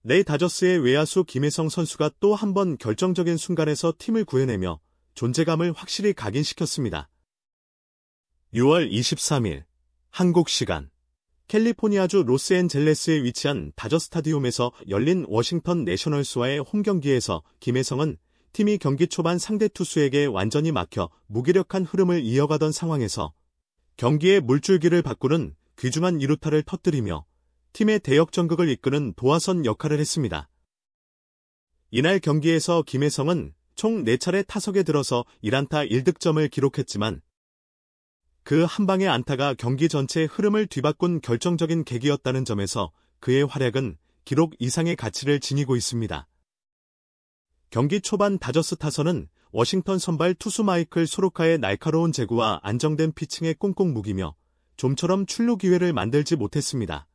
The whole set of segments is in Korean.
내 다저스의 외야수 김혜성 선수가 또 한 번 결정적인 순간에서 팀을 구해내며 존재감을 확실히 각인시켰습니다. 6월 23일 한국 시간 캘리포니아주 로스앤젤레스에 위치한 다저 스타디움에서 열린 워싱턴 내셔널스와의 홈경기에서 김혜성은 팀이 경기 초반 상대 투수에게 완전히 막혀 무기력한 흐름을 이어가던 상황에서 경기의 물줄기를 바꾸는 귀중한 2루타를 터뜨리며 팀의 대역전극을 이끄는 도화선 역할을 했습니다. 이날 경기에서 김혜성은 총 4차례 타석에 들어서 1안타 1득점을 기록했지만 그 한 방의 안타가 경기 전체의 흐름을 뒤바꾼 결정적인 계기였다는 점에서 그의 활약은 기록 이상의 가치를 지니고 있습니다. 경기 초반 다저스 타선은 워싱턴 선발 투수 마이클 소로카의 날카로운 제구와 안정된 피칭에 꽁꽁 묵이며 좀처럼 출루 기회를 만들지 못했습니다.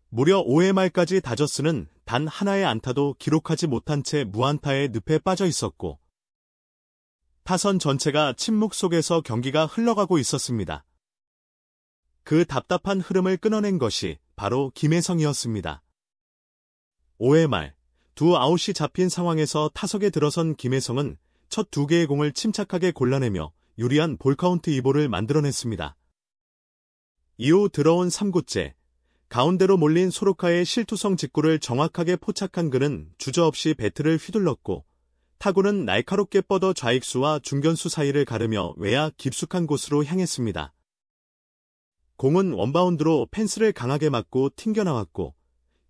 무려 5회 말까지 다저스는 단 하나의 안타도 기록하지 못한 채 무안타의 늪에 빠져 있었고 타선 전체가 침묵 속에서 경기가 흘러가고 있었습니다. 그 답답한 흐름을 끊어낸 것이 바로 김혜성이었습니다. 5회 말 두 아웃이 잡힌 상황에서 타석에 들어선 김혜성은 첫 2개의 공을 침착하게 골라내며 유리한 볼카운트 2볼을 만들어냈습니다. 이후 들어온 3구째 가운데로 몰린 소로카의 실투성 직구를 정확하게 포착한 그는 주저없이 배트를 휘둘렀고 타구는 날카롭게 뻗어 좌익수와 중견수 사이를 가르며 외야 깊숙한 곳으로 향했습니다. 공은 원바운드로 펜스를 강하게 맞고 튕겨나왔고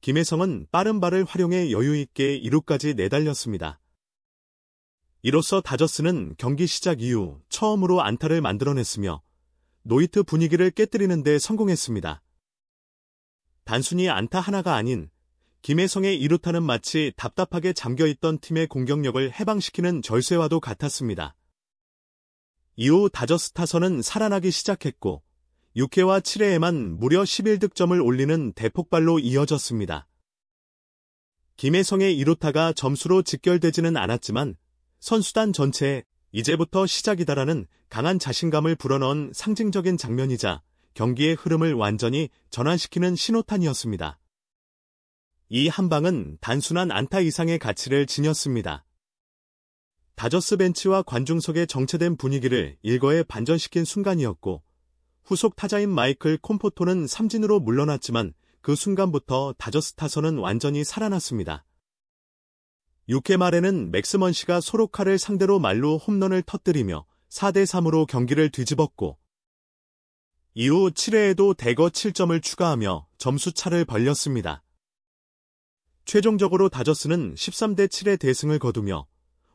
김혜성은 빠른 발을 활용해 여유있게 2루까지 내달렸습니다. 이로써 다저스는 경기 시작 이후 처음으로 안타를 만들어냈으며 노히트 분위기를 깨뜨리는 데 성공했습니다. 단순히 안타 하나가 아닌 김혜성의 2루타는 마치 답답하게 잠겨있던 팀의 공격력을 해방시키는 절세와도 같았습니다. 이후 다저스 타선은 살아나기 시작했고 6회와 7회에만 무려 11득점을 올리는 대폭발로 이어졌습니다. 김혜성의 2루타가 점수로 직결되지는 않았지만 선수단 전체에 이제부터 시작이다라는 강한 자신감을 불어넣은 상징적인 장면이자 경기의 흐름을 완전히 전환시키는 신호탄이었습니다. 이 한 방은 단순한 안타 이상의 가치를 지녔습니다. 다저스 벤치와 관중석의 정체된 분위기를 일거에 반전시킨 순간이었고 후속 타자인 마이클 콤포토는 삼진으로 물러났지만 그 순간부터 다저스 타선은 완전히 살아났습니다. 6회 말에는 맥스먼시가 소로카를 상대로 말루 홈런을 터뜨리며 4대3으로 경기를 뒤집었고 이후 7회에도 대거 7점을 추가하며 점수차를 벌렸습니다. 최종적으로 다저스는 13대7의 대승을 거두며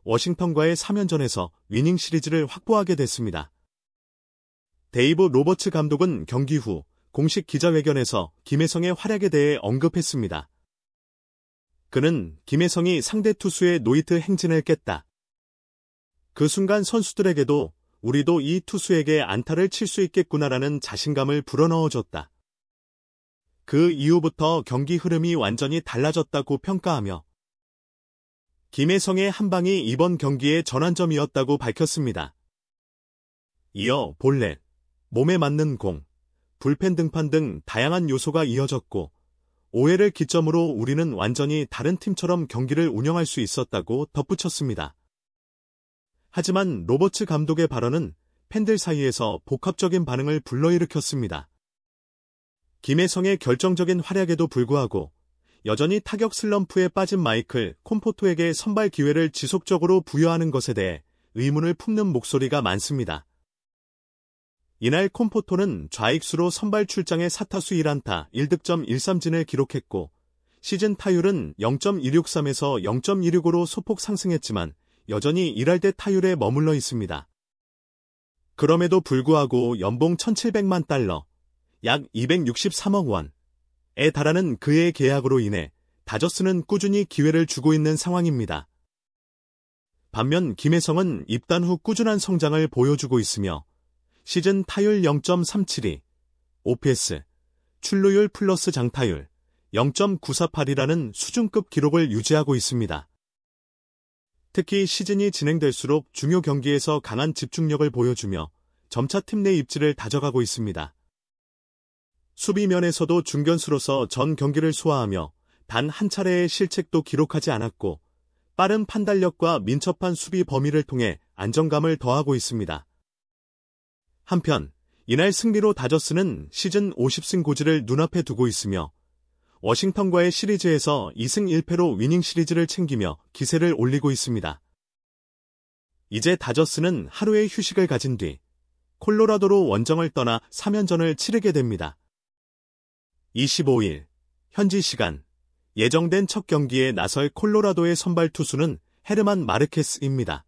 워싱턴과의 3연전에서 위닝 시리즈를 확보하게 됐습니다. 데이브 로버츠 감독은 경기 후 공식 기자회견에서 김혜성의 활약에 대해 언급했습니다. 그는 김혜성이 상대 투수의 노히트 행진을 깼다. 그 순간 선수들에게도 우리도 이 투수에게 안타를 칠 수 있겠구나라는 자신감을 불어넣어줬다. 그 이후부터 경기 흐름이 완전히 달라졌다고 평가하며 김혜성의 한 방이 이번 경기의 전환점이었다고 밝혔습니다. 이어 볼넷, 몸에 맞는 공, 불펜 등판 등 다양한 요소가 이어졌고 5회를 기점으로 우리는 완전히 다른 팀처럼 경기를 운영할 수 있었다고 덧붙였습니다. 하지만 로버츠 감독의 발언은 팬들 사이에서 복합적인 반응을 불러일으켰습니다. 김혜성의 결정적인 활약에도 불구하고 여전히 타격 슬럼프에 빠진 마이클 콤포토에게 선발 기회를 지속적으로 부여하는 것에 대해 의문을 품는 목소리가 많습니다. 이날 콤포토는 좌익수로 선발 출장에 4타수 1안타 1득점 1삼진을 기록했고 시즌 타율은 0.163에서 0.165로 소폭 상승했지만 여전히 1할대 타율에 머물러 있습니다. 그럼에도 불구하고 연봉 1,700만 달러, 약 263억 원에 달하는 그의 계약으로 인해 다저스는 꾸준히 기회를 주고 있는 상황입니다. 반면 김혜성은 입단 후 꾸준한 성장을 보여주고 있으며 시즌 타율 0.372, OPS, 출루율 플러스 장타율 0.948이라는 수준급 기록을 유지하고 있습니다. 특히 시즌이 진행될수록 중요 경기에서 강한 집중력을 보여주며 점차 팀 내 입지를 다져가고 있습니다. 수비 면에서도 중견수로서 전 경기를 소화하며 단 한 차례의 실책도 기록하지 않았고 빠른 판단력과 민첩한 수비 범위를 통해 안정감을 더하고 있습니다. 한편 이날 승리로 다저스는 시즌 50승 고지를 눈앞에 두고 있으며 워싱턴과의 시리즈에서 2승 1패로 위닝 시리즈를 챙기며 기세를 올리고 있습니다. 이제 다저스는 하루의 휴식을 가진 뒤 콜로라도로 원정을 떠나 3연전을 치르게 됩니다. 25일 현지 시간 예정된 첫 경기에 나설 콜로라도의 선발 투수는 헤르만 마르케스입니다.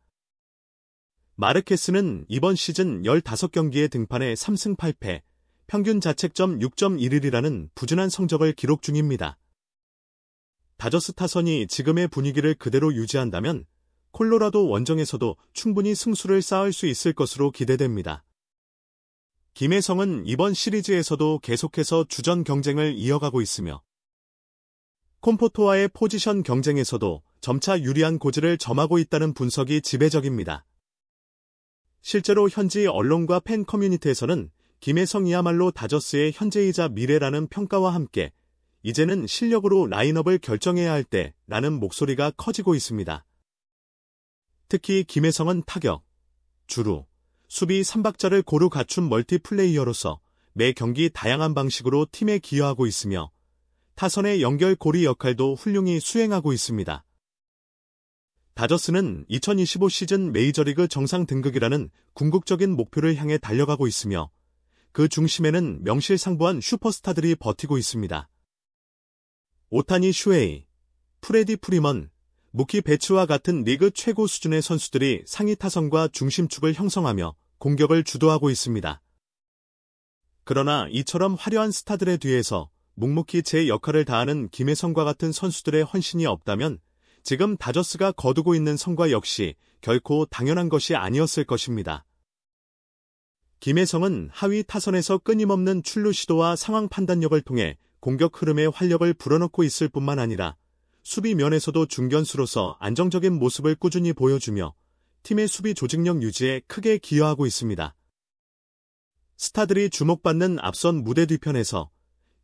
마르케스는 이번 시즌 15경기에 등판해 3승 8패, 평균 자책점 6.11이라는 부진한 성적을 기록 중입니다. 다저스 타선이 지금의 분위기를 그대로 유지한다면 콜로라도 원정에서도 충분히 승수를 쌓을 수 있을 것으로 기대됩니다. 김혜성은 이번 시리즈에서도 계속해서 주전 경쟁을 이어가고 있으며 콤포토와의 포지션 경쟁에서도 점차 유리한 고지를 점하고 있다는 분석이 지배적입니다. 실제로 현지 언론과 팬 커뮤니티에서는 김혜성이야말로 다저스의 현재이자 미래라는 평가와 함께 이제는 실력으로 라인업을 결정해야 할 때라는 목소리가 커지고 있습니다. 특히 김혜성은 타격, 주루, 수비 3박자를 고루 갖춘 멀티플레이어로서 매 경기 다양한 방식으로 팀에 기여하고 있으며 타선의 연결 고리 역할도 훌륭히 수행하고 있습니다. 다저스는 2025 시즌 메이저리그 정상 등극이라는 궁극적인 목표를 향해 달려가고 있으며 그 중심에는 명실상부한 슈퍼스타들이 버티고 있습니다. 오타니 슈에이, 프레디 프리먼, 무키 베츠와 같은 리그 최고 수준의 선수들이 상위 타선과 중심축을 형성하며 공격을 주도하고 있습니다. 그러나 이처럼 화려한 스타들의 뒤에서 묵묵히 제 역할을 다하는 김혜성과 같은 선수들의 헌신이 없다면 지금 다저스가 거두고 있는 성과 역시 결코 당연한 것이 아니었을 것입니다. 김혜성은 하위 타선에서 끊임없는 출루 시도와 상황 판단력을 통해 공격 흐름에 활력을 불어넣고 있을 뿐만 아니라 수비 면에서도 중견수로서 안정적인 모습을 꾸준히 보여주며 팀의 수비 조직력 유지에 크게 기여하고 있습니다. 스타들이 주목받는 앞선 무대 뒤편에서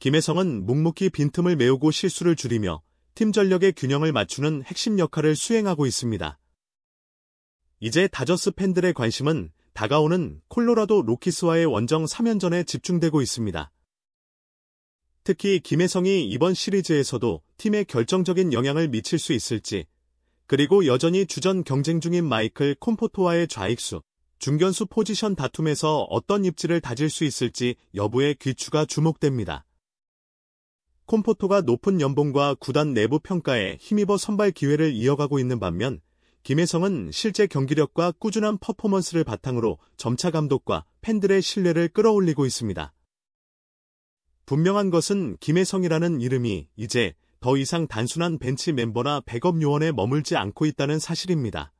김혜성은 묵묵히 빈틈을 메우고 실수를 줄이며 팀 전력의 균형을 맞추는 핵심 역할을 수행하고 있습니다. 이제 다저스 팬들의 관심은 다가오는 콜로라도 로키스와의 원정 3연전에 집중되고 있습니다. 특히 김혜성이 이번 시리즈에서도 팀에 결정적인 영향을 미칠 수 있을지, 그리고 여전히 주전 경쟁 중인 마이클 콤포토와의 좌익수, 중견수 포지션 다툼에서 어떤 입지를 다질 수 있을지 여부에 귀추가 주목됩니다. 콤포토가 높은 연봉과 구단 내부 평가에 힘입어 선발 기회를 이어가고 있는 반면 김혜성은 실제 경기력과 꾸준한 퍼포먼스를 바탕으로 점차 감독과 팬들의 신뢰를 끌어올리고 있습니다. 분명한 것은 김혜성이라는 이름이 이제 더 이상 단순한 벤치 멤버나 백업 요원에 머물지 않고 있다는 사실입니다.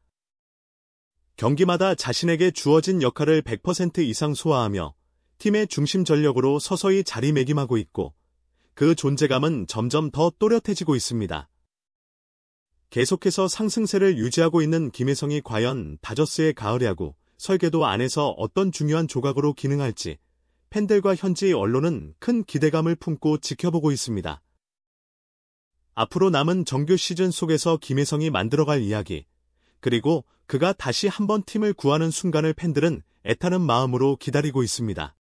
경기마다 자신에게 주어진 역할을 100% 이상 소화하며 팀의 중심 전력으로 서서히 자리매김하고 있고 그 존재감은 점점 더 또렷해지고 있습니다. 계속해서 상승세를 유지하고 있는 김혜성이 과연 다저스의 가을 야구, 설계도 안에서 어떤 중요한 조각으로 기능할지 팬들과 현지 언론은 큰 기대감을 품고 지켜보고 있습니다. 앞으로 남은 정규 시즌 속에서 김혜성이 만들어갈 이야기, 그리고 그가 다시 한번 팀을 구하는 순간을 팬들은 애타는 마음으로 기다리고 있습니다.